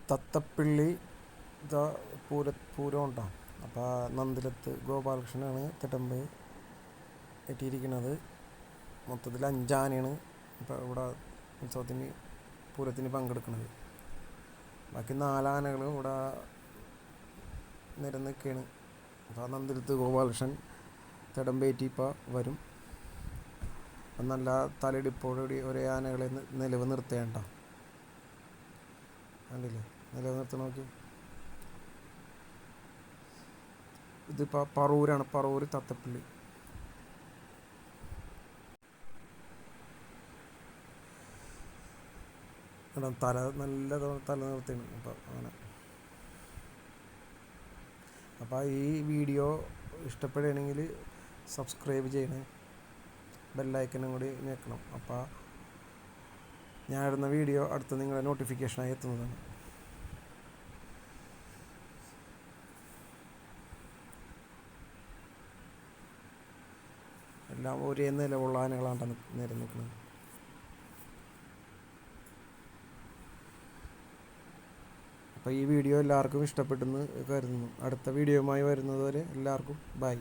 തത്തപ്പിള്ളി ഇതാ പൂരം ഉണ്ടാവും. അപ്പോൾ നന്ദിലത്ത് ഗോപാലകൃഷ്ണനാണ് തിടമ്പ് എത്തിയിരിക്കുന്നത്. മൊത്തത്തിൽ 5 ആനയാണ് ഇപ്പോൾ ഇവിടെ ഉത്സവത്തിന് പൂരത്തിന് പങ്കെടുക്കുന്നത്. ബാക്കി 4 ആനകൾ ഇവിടെ നിരന്നിക്കുകയാണ്. അപ്പോൾ നന്ദിലത്ത് ഗോപാലകൃഷ്ണൻ തിടമ്പേറ്റി ഇപ്പോൾ വരും. നല്ല തലയിടിപ്പോടുകൂടി ഒരേ ആനകളെ നിലവ് നിർത്തേണ്ട കണ്ടില്ലേ, നിലവ് നിർത്തണം നോക്കി. ഇതിപ്പോൾ പറവൂരാണ്, പറവൂർ തത്തപ്പിള്ളി. തല നല്ല തല നിർത്തിയാണ്. അപ്പോൾ അങ്ങനെ അപ്പോൾ ഈ വീഡിയോ ഇഷ്ടപ്പെടുകയാണെങ്കിൽ സബ്സ്ക്രൈബ് ചെയ്യണേ, ബെല്ലൈക്കനും കൂടി ഞെക്കണം. അപ്പോൾ ഞാൻ ഇടുന്ന വീഡിയോ അടുത്ത് നിങ്ങളെ നോട്ടിഫിക്കേഷനായി എത്തുന്നതാണ്. എല്ലാം ഒരേ നിലവുള്ള ആനകളാണ് നേരെ നിൽക്കുന്നത്. അപ്പോൾ ഈ വീഡിയോ എല്ലാവർക്കും ഇഷ്ടപ്പെട്ടെന്ന് കരുതുന്നു. അടുത്ത വീഡിയോയുമായി വരുന്നതുവരെ എല്ലാവർക്കും ബൈ.